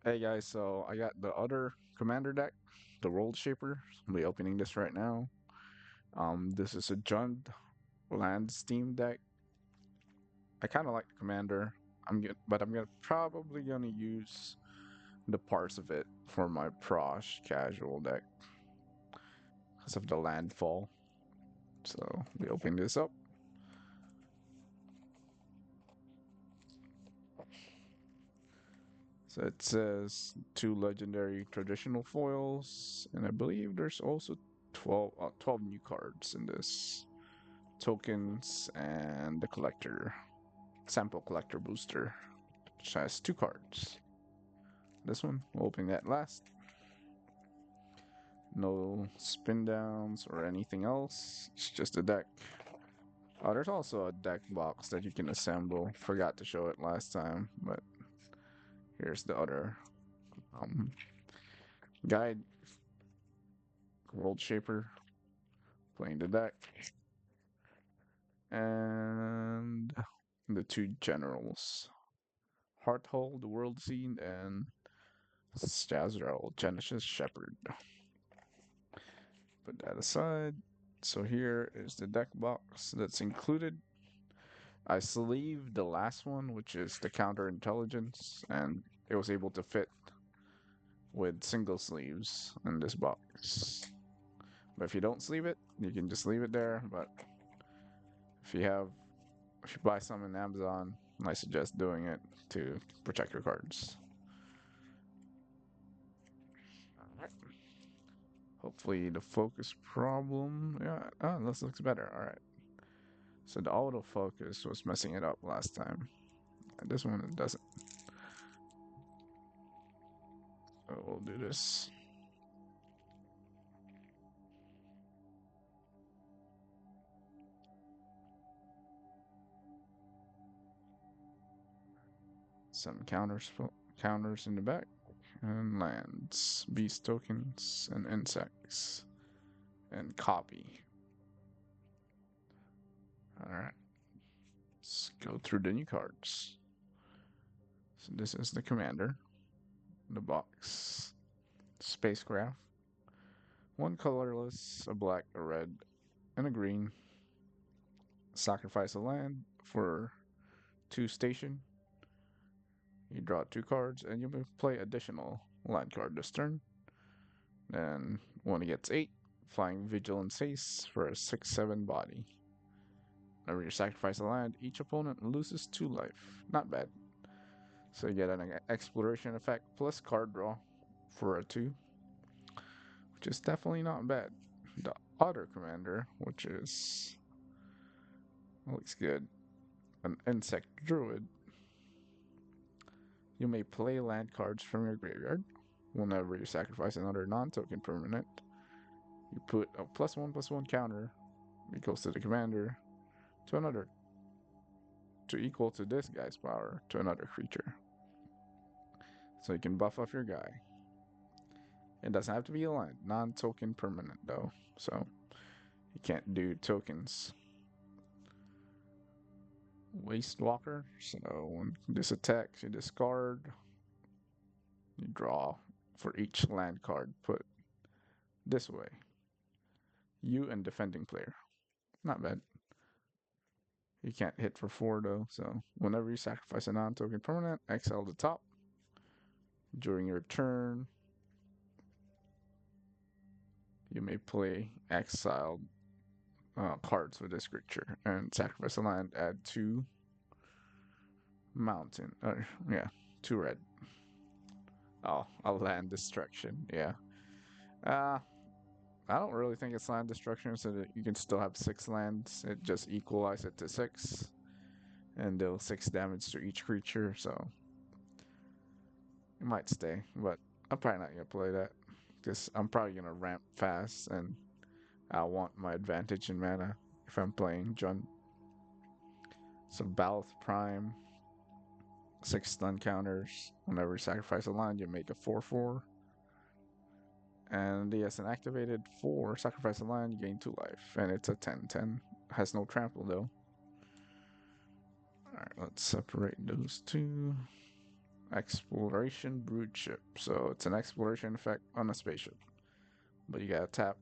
Hey guys, so I got the other commander deck, the World Shaper. I'll be opening this right now. This is a Jund land Steam deck. I kind of like the commander. But I'm gonna probably gonna use the parts of it for my Prosh casual deck because of the landfall. So we open this up. So it says two legendary traditional foils, and I believe there's also 12 new cards in this. Tokens and the collector sample collector booster, which has two cards. This one, we'll open that last. No spin downs or anything else. It's just a deck. Oh, there's also a deck box that you can assemble. Forgot to show it last time, but here's the other um, guide. World Shaper playing the deck, and the two generals. Hearthold, the World Scene, and Stazrael, Genesis Shepherd. Put that aside. So here is the deck box that's included. I sleeved the last one, which is the counterintelligence, and it was able to fit with single sleeves in this box. But if you don't sleeve it, you can just leave it there. But if you have, if you buy some in Amazon, I suggest doing it to protect your cards. Hopefully the focus problem, yeah, oh, this looks better. All right. So the autofocus was messing it up last time. And this one it doesn't. So we'll do this. Some counters in the back, and lands, beast tokens, and insects, and copy. All right, let's go through the new cards. So this is the commander, the box, spacecraft, one colorless, a black, a red, and a green. Sacrifice a land for two station. You draw two cards, and you may play additional land card this turn. Then when it gets 8, flying Vigilance Haste for a 6/7 body. Whenever you sacrifice a land, each opponent loses 2 life. Not bad. So you get an exploration effect plus card draw for a 2, which is definitely not bad. The other commander, which is looks good, an insect druid. You may play land cards from your graveyard. Whenever you sacrifice another non-token permanent, you put a +1/+1 counter. It goes to the commander to another to equal to this guy's power to another creature. So you can buff off your guy. It doesn't have to be a land, non-token permanent though. So you can't do tokens. Waste Walker. So when this attacks, you discard, you draw for each land card put this way. You and defending player. Not bad. You can't hit for 4 though. So whenever you sacrifice a non-token permanent, exile the top. During your turn, you may play exiled cards with this creature and sacrifice a land, add 2 mountain. Yeah, 2 red. Oh, a land destruction. Yeah. Uh, I don't really think it's land destruction, so that you can still have 6 lands. It just equalizes it to 6, and deal 6 damage to each creature. So it might stay, but I'm probably not gonna play that because I'm probably gonna ramp fast, and I want my advantage in mana if I'm playing Jund. So Balth Prime, 6 stun counters. Whenever you sacrifice a land, you make a 4/4. And he has an activated 4, sacrifice a land, you gain 2 life. And it's a 10/10. Has no trample though. Alright, let's separate those two. Exploration Brood Ship. So it's an exploration effect on a spaceship. But you gotta tap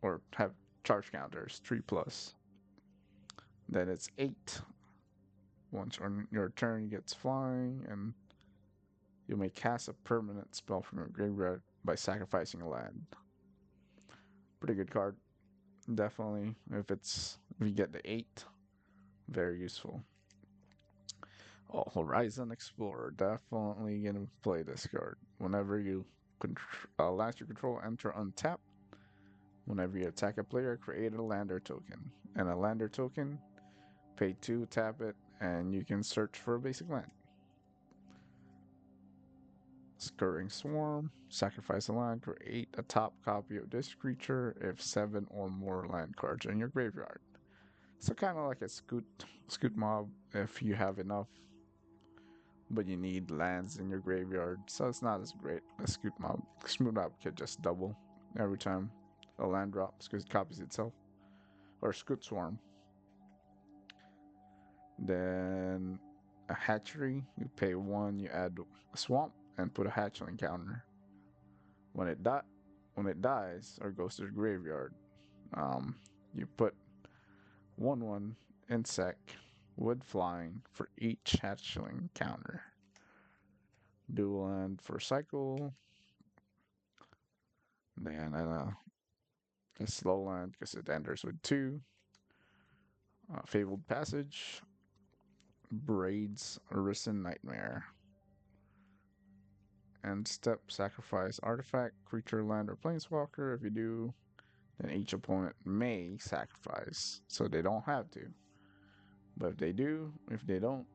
or have charge counters, 3 plus. Then it's 8. Once on your turn gets flying, and you may cast a permanent spell from your graveyard by sacrificing a land. Pretty good card. Definitely, if you get the 8, very useful. Oh, Horizon Explorer, definitely gonna play this card. Whenever you last you control enter untap. Whenever you attack a player, create a lander token. And a lander token, pay 2, tap it, and you can search for a basic land. Scurrying Swarm, sacrifice a land, create a top copy of this creature if 7 or more land cards in your graveyard. So kind of like a scoot mob if you have enough, but you need lands in your graveyard. So it's not as great as scoot mob. Scoot mob could just double every time a land drops because it copies itself. Or scoot swarm. Then a hatchery, you pay 1, you add a swamp and put a hatchling counter. When it die, when it dies or goes to the graveyard, um, you put 1/1 insect wood flying for each hatchling counter. Dual land for cycle. Then a slow land because it enters with 2. Fabled Passage. Braids Arisen Nightmare. And step sacrifice artifact, creature, land, or planeswalker. If you do, then each opponent may sacrifice. So they don't have to. But if they do, if they don't,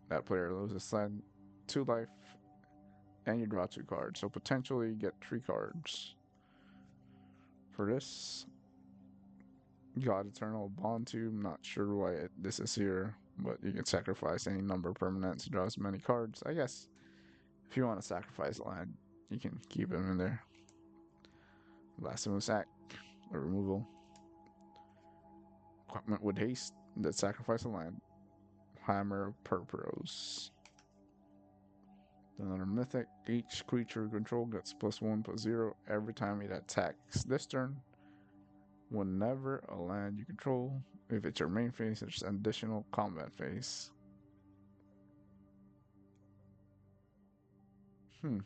that player loses 2 life and you draw 2 cards. So potentially you get 3 cards. For this, God Eternal Bond Tube, not sure why this is here, but you can sacrifice any number of permanents to draw as many cards. I guess if you want to sacrifice a land, you can keep them in there. Blasphemous Sack, or removal. Equipment with haste that sacrifice a land. Hammer of Purpose. Another mythic. Each creature you control gets +1/+0 every time it attacks this turn. Whenever a land you control, if it's your main phase, there's an additional combat phase. Hmm.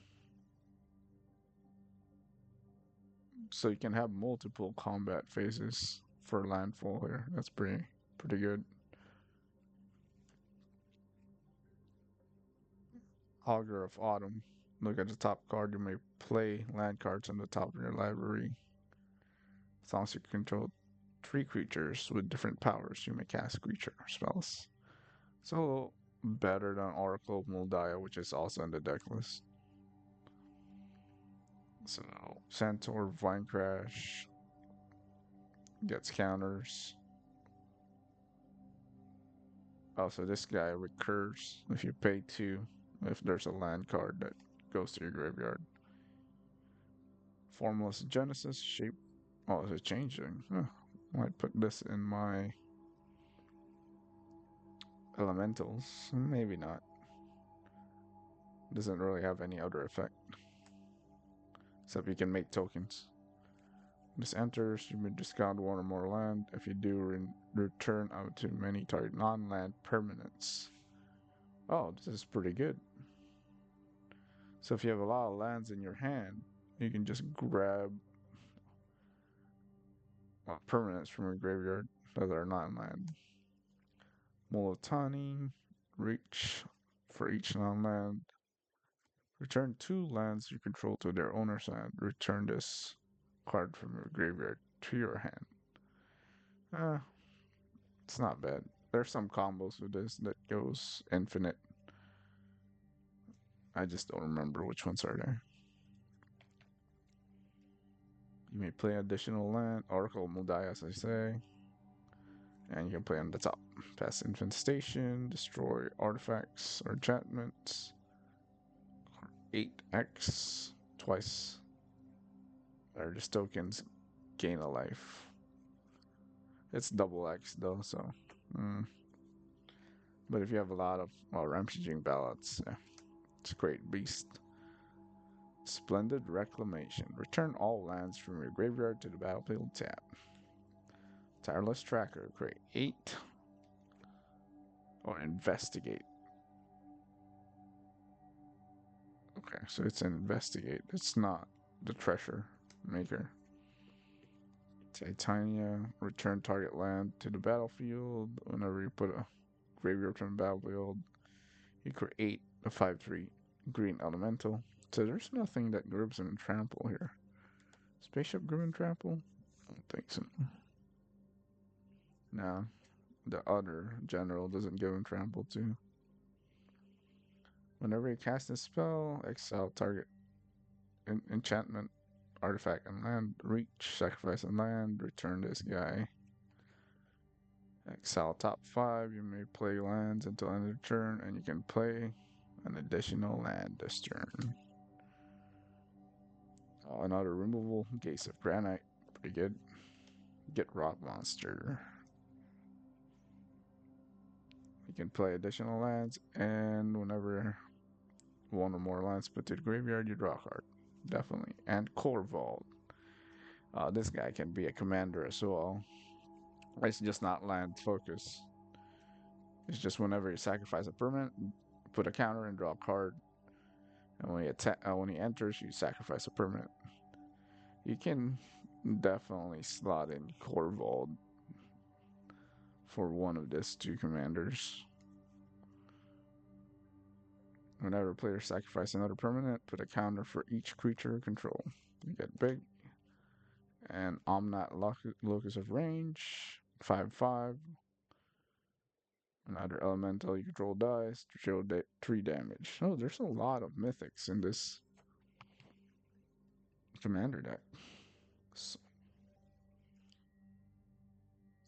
So you can have multiple combat phases for landfall here. That's pretty good. Augur of Autumn. Look at the top card. You may play land cards on the top of your library. As long as you control 3 creatures with different powers, you may cast creature spells. So better than Oracle of Moldiah, which is also in the deck list. So Centaur Vine Crash gets counters. Also, this guy recurs if you pay 2 if there's a land card that goes to your graveyard. Formless Genesis shape. Oh, is it changing? Huh. Might put this in my elementals. Maybe not. Doesn't really have any other effect. Except you can make tokens. This enters, you may discard 1 or more land. If you do, return out to many target non-land permanents. Oh, this is pretty good. So if you have a lot of lands in your hand, you can just grab permanents from your graveyard that are non-land. Molotani, reach for each non-land. Return 2 lands you control to their owner's hand. Return this card from your graveyard to your hand. It's not bad. There's some combos with this that goes infinite. I just don't remember which ones are there. You may play additional land, Oracle Mudai, as I say. And you can play on the top. Pass Infestation, destroy artifacts or enchantments. 8x twice. Or just tokens gain a life. It's double X though, so. But if you have a lot of rampaging ballots, yeah. It's a great beast. Splendid Reclamation. Return all lands from your graveyard to the battlefield tap. Tireless Tracker. Create 8. Or Investigate. Okay, so it's an Investigate. It's not the Treasure Maker. Titania. Return target land to the battlefield. Whenever you put a graveyard from the battlefield, you create a 5/3 green elemental. So there's nothing that grips and trample here. Spaceship grip and trample? I don't think so. No, the other general doesn't give him trample too. Whenever you cast a spell, exile target enchantment, artifact, and land. Reach, sacrifice, and land. Return this guy. Exile top 5. You may play lands until end of turn, and you can play an additional land this turn. Another removal, Gates of Granite. Pretty good. Get Rot Monster. You can play additional lands, and whenever one or more lands put to the graveyard, you draw a card. Definitely. And Corvold. This guy can be a commander as well. It's just not land focus. It's just whenever you sacrifice a permanent, put a counter and draw a card. And when he enters, you sacrifice a permanent. You can definitely slot in Corvold for one of these two commanders. Whenever players sacrifice another permanent, put a counter for each creature control. You get big. And Omnat Locus of Range, 5/5. Another elemental, you control dice to show 3 damage. Oh, there's a lot of mythics in this commander deck.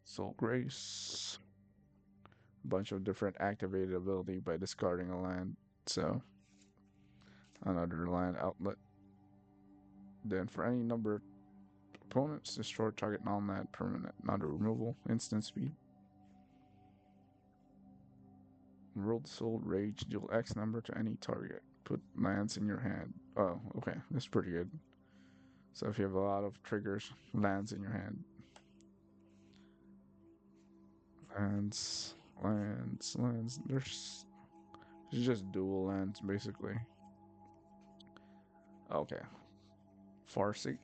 Soul Grace. A bunch of different activated ability by discarding a land. So, another land outlet. Then, for any number of opponents, destroy target non-land permanent. Another removal, instant speed. World Soul Rage, deal X number to any target. Put lands in your hand. Oh, okay. That's pretty good. So if you have a lot of triggers, lands in your hand. Lands. There's just dual lands, basically. Okay. Farseek.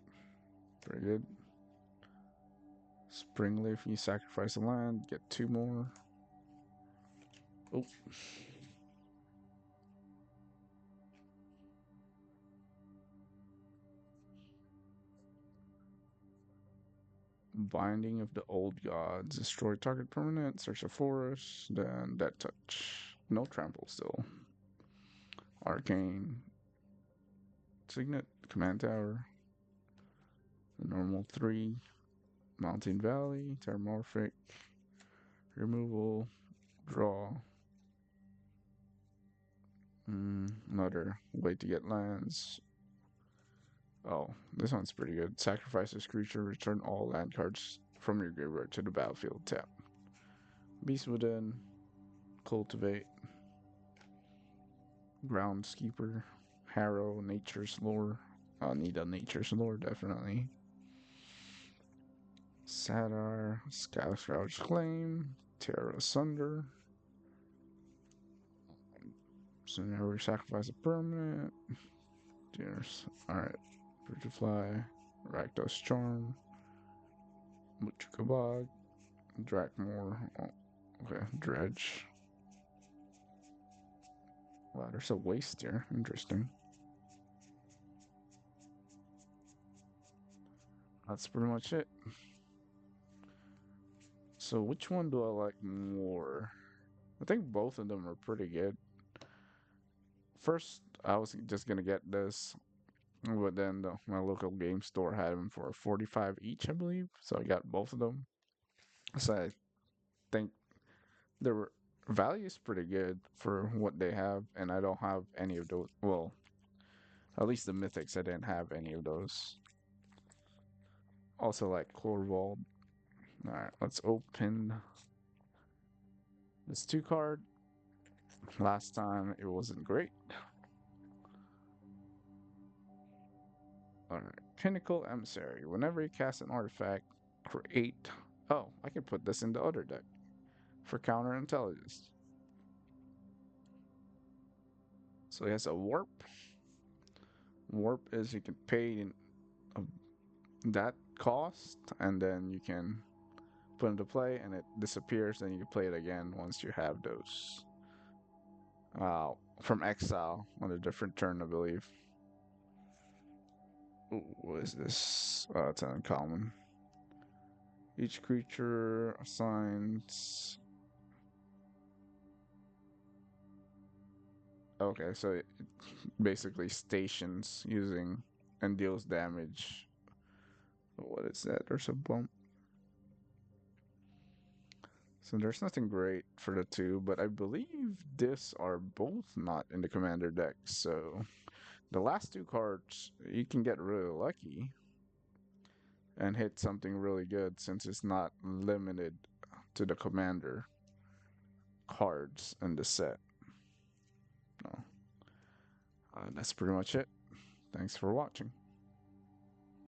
Pretty good. Springleaf, you sacrifice a land, get 2 more. Oh. Binding of the Old Gods. Destroy target permanent, search a forest, then Dead Touch. No trample still. Arcane. Signet, Command Tower. The normal 3. Mountain Valley, Terramorphic. Removal. Draw. Another way to get lands. Oh, this one's pretty good. Sacrifice this creature, return all land cards from your graveyard to the battlefield. Tap. Beast Within. Cultivate. Groundskeeper. Harrow. Nature's Lore. I'll need a Nature's Lore, definitely. Satyr. Scourge Claim. Tear Asunder. So now we sacrifice a permanent. Cheers. Alright. Fruitify. Rakdos Charm. Muchukabog. Drakmore. Oh, okay. Dredge. Wow, there's a waste here. Interesting. That's pretty much it. So which one do I like more? I think both of them are pretty good. First, I was just gonna get this, but then my local game store had them for 45 each, I believe. So I got both of them. So I think their value is pretty good for what they have, and I don't have any of those. Well, at least the mythics, I didn't have any of those. Also, like Corvold. All right, let's open this 2 card. Last time it wasn't great. Alright. Pinnacle Emissary. Whenever you cast an artifact, create. Oh, I can put this in the other deck for counter intelligence. So he has a warp. Warp is you can pay a, that cost, and then you can put into play, and it disappears. Then you can play it again once you have those. From exile on a different turn, I believe. Ooh, what is this? It's uncommon. Each creature assigns. Okay, so it basically stations using and deals damage. What is that? There's a bump. So there's nothing great for the two, but I believe these are both not in the commander deck. So the last two cards, you can get really lucky and hit something really good since it's not limited to the commander cards in the set. No. That's pretty much it. Thanks for watching.